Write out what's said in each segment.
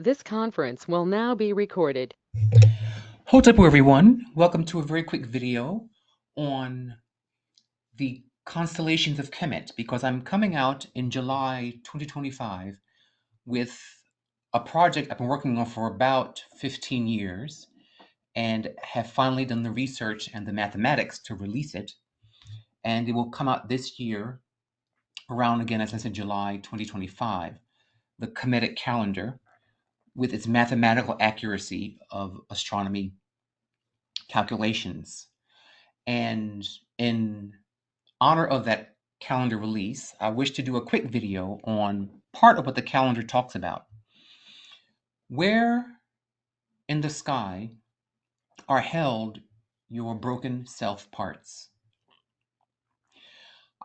This conference will now be recorded. Hotapu everyone, welcome to a very quick video on the constellations of Kemet, because I'm coming out in July 2025 with a project I've been working on for about 15 years and have finally done the research and the mathematics to release it. And it will come out this year around, again, as I said, July 2025, the Kemetic calendar with its mathematical accuracy of astronomy calculations. And in honor of that calendar release, I wish to do a quick video on part of what the calendar talks about. Where in the sky are held your broken self parts?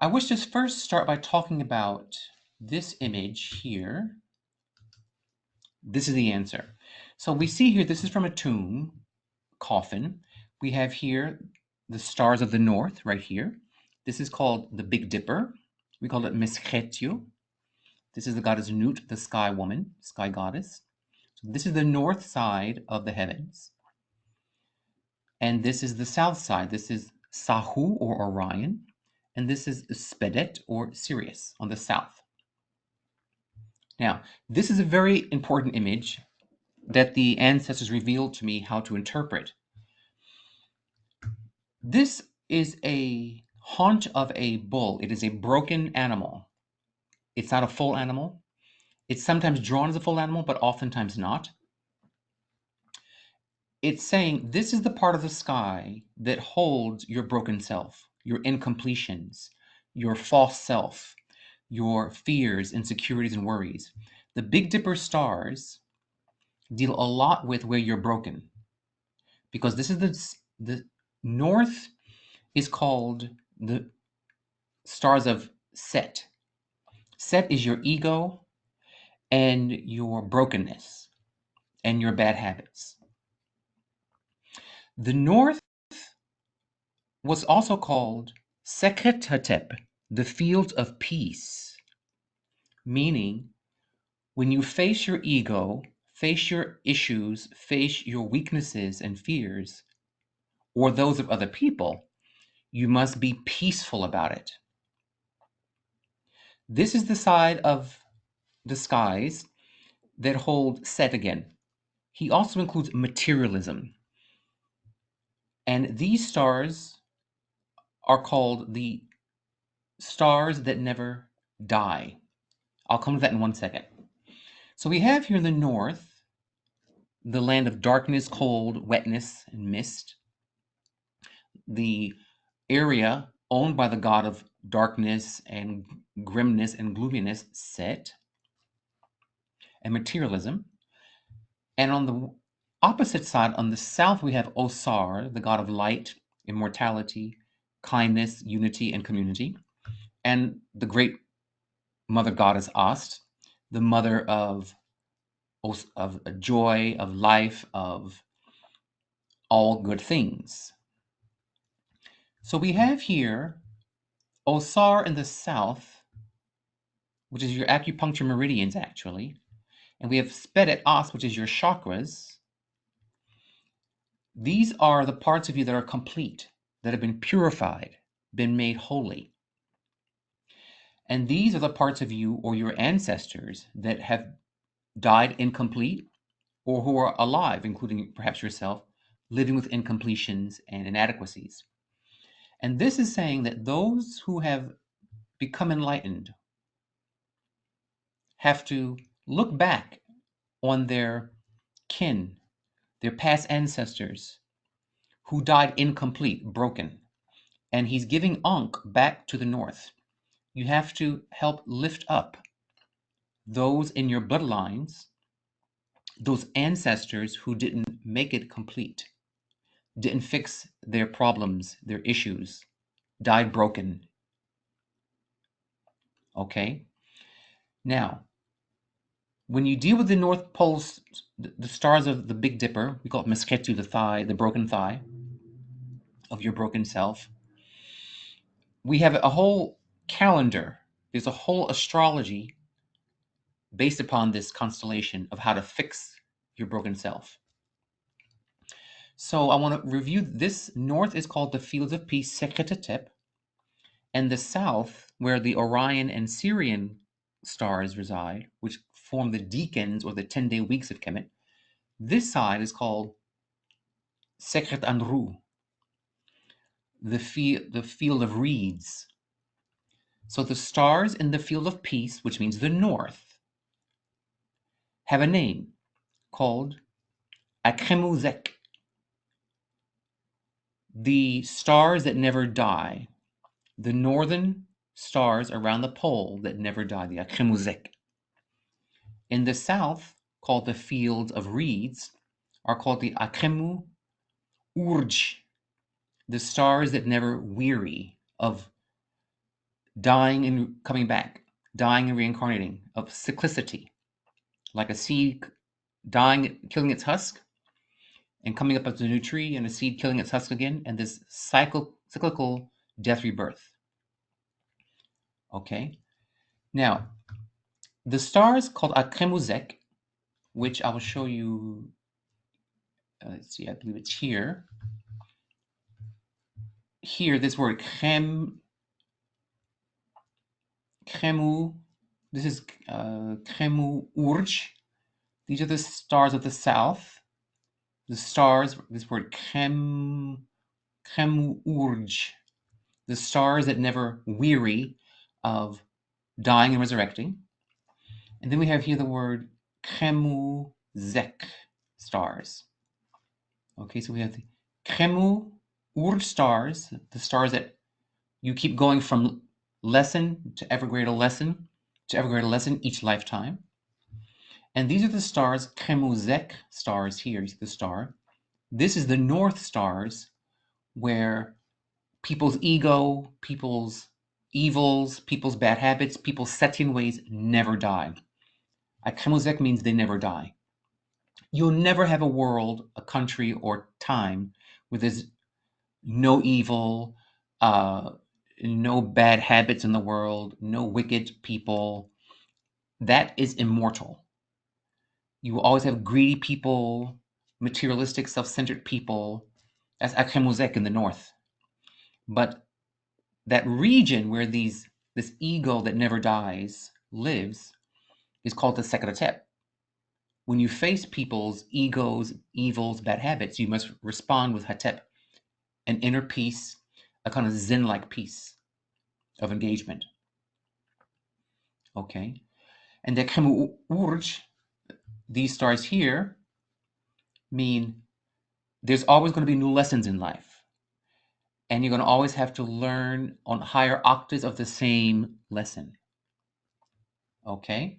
I wish to first start by talking about this image here. This is the answer. So we see here, this is from a tomb coffin. We have here the stars of the north right here. This is called the Big Dipper. We call it Meskhetiu. This is the goddess Nut, the sky woman, sky goddess. So this is the north side of the heavens. And this is the south side. This is Sahu, or Orion. And this is Spedet, or Sirius, on the south. Now, this is a very important image that the ancestors revealed to me how to interpret. This is a haunch of a bull. It is a broken animal. It's not a full animal. It's sometimes drawn as a full animal, but oftentimes not. It's saying this is the part of the sky that holds your broken self, your incompletions, your false self, your fears, insecurities, and worries. The Big Dipper stars deal a lot with where you're broken, because this is the north is called the stars of Set. Set is your ego and your brokenness and your bad habits. The north was also called Sekhet-Hetep, the fields of peace, meaning when you face your ego, face your issues, face your weaknesses and fears, or those of other people, you must be peaceful about it. This is the side of the skies that hold Set again. He also includes materialism. And these stars are called the stars that never die. I'll come to that in 1 second. So we have here in the north the land of darkness, cold, wetness, and mist. The area owned by the god of darkness and grimness and gloominess, Set, and materialism. And on the opposite side, on the south, we have Osar, the god of light, immortality, kindness, unity, and community. And the great mother goddess Ast, the mother of joy, of life, of all good things. So we have here Osar in the south, which is your acupuncture meridians, actually. And we have Spedet Ast, which is your chakras. These are the parts of you that are complete, that have been purified, been made holy. And these are the parts of you or your ancestors that have died incomplete, or who are alive, including perhaps yourself, living with incompletions and inadequacies. And this is saying that those who have become enlightened have to look back on their kin, their past ancestors who died incomplete, broken. And he's giving Ankh back to the north. You have to help lift up those in your bloodlines, those ancestors who didn't make it complete, didn't fix their problems, their issues, died broken. Okay? Now, when you deal with the North Pole, the stars of the Big Dipper, we call it Meskhetiu, the thigh, the broken thigh of your broken self, we have a whole calendar. There's a whole astrology based upon this constellation of how to fix your broken self. So I want to review this. North is called the Fields of Peace, Sekretetep, and the south, where the Orion and Sirian stars reside, which form the decans or the 10-day weeks of Kemet, this side is called Sekret Anru, the field of reeds. So the stars in the field of peace, which means the north, have a name called Akremuzek, the stars that never die, the northern stars around the pole that never die, the Akremuzek. In the south, called the fields of reeds, are called the Akremu Urj, the stars that never weary of dying and coming back, dying and reincarnating, of cyclicity, like a seed dying, killing its husk, and coming up as a new tree, and a seed killing its husk again, and this cyclical death rebirth. Okay? Now, the stars called Akremuzek, which I will show you, let's see, I believe it's here. Here, this word Kremu, this is Kremu Urj. These are the stars of the south. The stars, this word Kremu Urj, the stars that never weary of dying and resurrecting. And then we have here the word Kremu Zek, stars. Okay, so we have the Kremu Urj stars, the stars that you keep going from lesson to ever greater lesson to ever greater lesson each lifetime. And these are the stars, Kremu Zek stars here, you see the star. This is the north stars where people's ego, people's evils, people's bad habits, people's Setian ways never die. Akremuzek means they never die. You'll never have a world, a country, or time where there's no evil, no bad habits in the world, no wicked people. That is immortal. You will always have greedy people, materialistic, self-centered people. That's Akremuzek in the north. But that region where this ego that never dies lives is called the Sekretep. When you face people's egos, evils, bad habits, you must respond with Hatep, an inner peace, a kind of Zen-like peace of engagement. Okay? And the Kremu Urj, these stars here, mean there's always going to be new lessons in life. And you're going to always have to learn on higher octaves of the same lesson. Okay?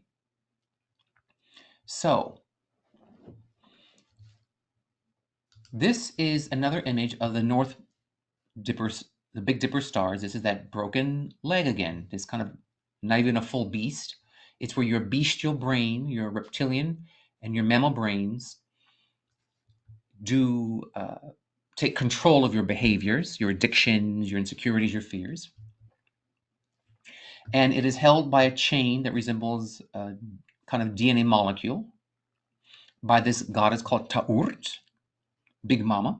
So, this is another image of the North Dipper, the Big Dipper stars. This is that broken leg again. This kind of not even a full beast. It's where your bestial brain, your reptilian and your mammal brains do take control of your behaviors, your addictions, your insecurities, your fears. And it is held by a chain that resembles a kind of DNA molecule by this goddess called Ta'urt, Big Mama.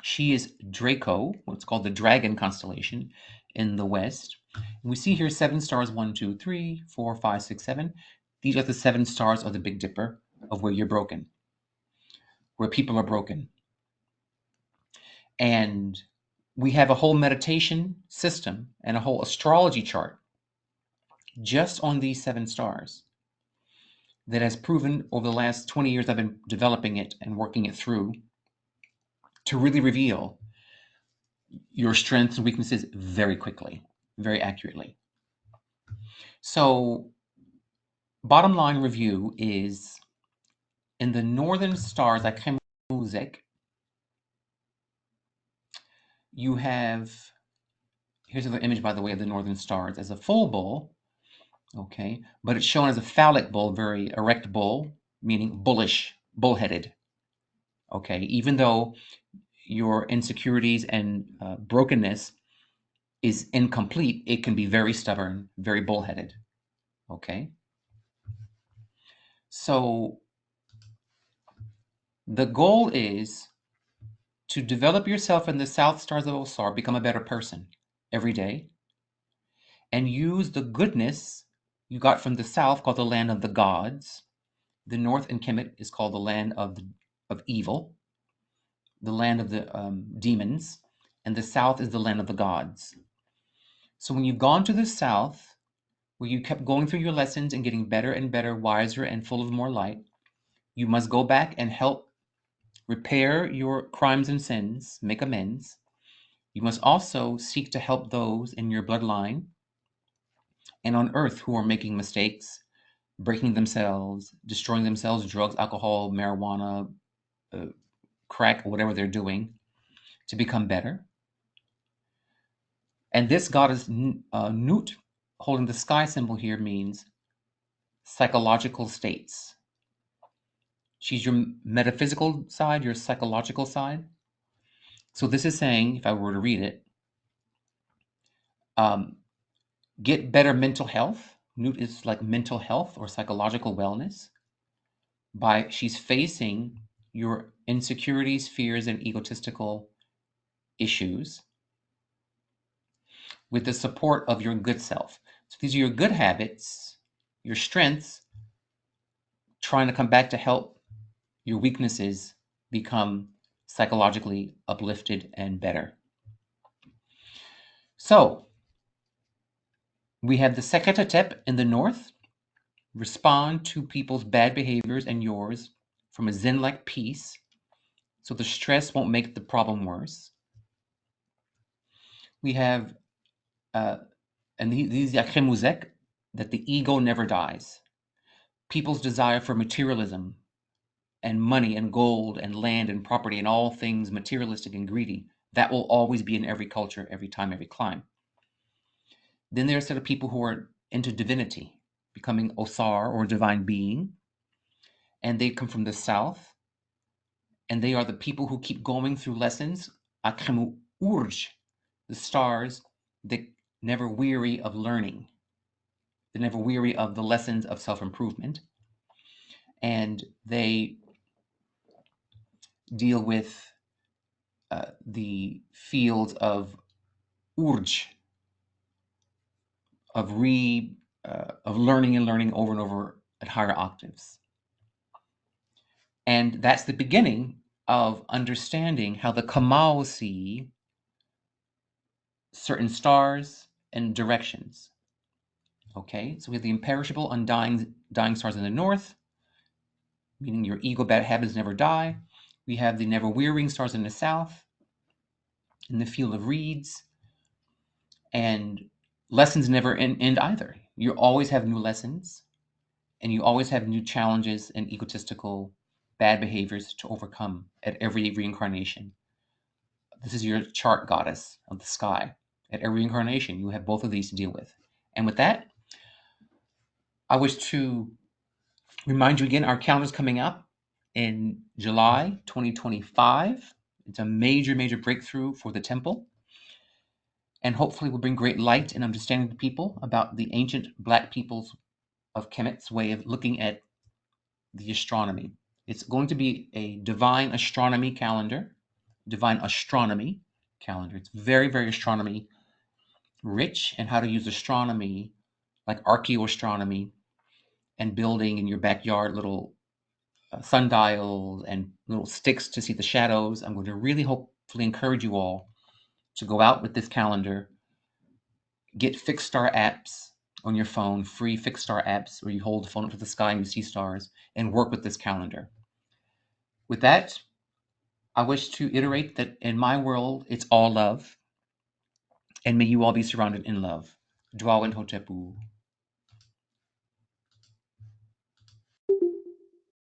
She is Draco, what's called the Dragon constellation in the west. And we see here 7 stars, 1, 2, 3, 4, 5, 6, 7. These are the 7 stars of the Big Dipper of where you're broken, where people are broken. And we have a whole meditation system and a whole astrology chart just on these 7 stars that has proven over the last 20 years I've been developing it and working it through to really reveal your strengths and weaknesses very quickly, very accurately. So, bottom line review is in the northern stars, like Kremuzek, you have, here's another image, by the way, of the northern stars as a full bull, okay, but it's shown as a phallic bull, very erect bull, meaning bullish, bullheaded, okay, even though your insecurities and brokenness is incomplete, it can be very stubborn, very bullheaded, okay? So the goal is to develop yourself in the South Stars of Osar, become a better person every day, and use the goodness you got from the South, called the land of the gods. The North in Kemet is called the land of evil, the land of the demons, and the South is the land of the gods. So when you've gone to the South, where you kept going through your lessons and getting better and better, wiser and full of more light, you must go back and help repair your crimes and sins, make amends. You must also seek to help those in your bloodline and on earth who are making mistakes, breaking themselves, destroying themselves, drugs, alcohol, marijuana, crack, whatever they're doing, to become better. And this goddess Nut, holding the sky symbol here, means psychological states. She's your metaphysical side, your psychological side. So this is saying, if I were to read it, get better mental health. Nut is like mental health or psychological wellness. She's facing your insecurities, fears, and egotistical issues with the support of your good self. So these are your good habits, your strengths, trying to come back to help your weaknesses become psychologically uplifted and better. So we have the Seketetep in the north. Respond to people's bad behaviors and yours from a Zen-like peace, so the stress won't make the problem worse. We have, and these Yakremuzek, that the ego never dies. People's desire for materialism and money and gold and land and property and all things materialistic and greedy, that will always be in every culture, every time, every clime. Then there's a set of people who are into divinity, becoming Osar or divine being, and they come from the south, and they are the people who keep going through lessons, Akremu Urj, the stars that never weary of learning, that never weary of the lessons of self-improvement, and they deal with the fields of Urj, of learning and learning over and over at higher octaves. And that's the beginning of understanding how the Kamau see certain stars and directions. Okay, so we have the imperishable, undying dying stars in the north, meaning your ego bad habits never die. We have the never wearying stars in the south, in the field of reeds, and lessons never end either. You always have new lessons, and you always have new challenges and egotistical bad behaviors to overcome at every reincarnation. This is your chart goddess of the sky. At every incarnation, you have both of these to deal with. And with that, I wish to remind you again, our calendar's coming up in July 2025. It's a major, major breakthrough for the temple. And hopefully will bring great light and understanding to people about the ancient Black peoples of Kemet's way of looking at the astronomy. It's going to be a divine astronomy calendar. It's very, very astronomy rich, and how to use astronomy like archaeoastronomy and building in your backyard little sundials and little sticks to see the shadows. I'm going to really hopefully encourage you all to go out with this calendar, get fixed star apps on your phone, free fixed star apps where you hold the phone up to the sky and you see stars, and work with this calendar. With that, I wish to iterate that in my world, it's all love, and may you all be surrounded in love. Dwawin Hotepu.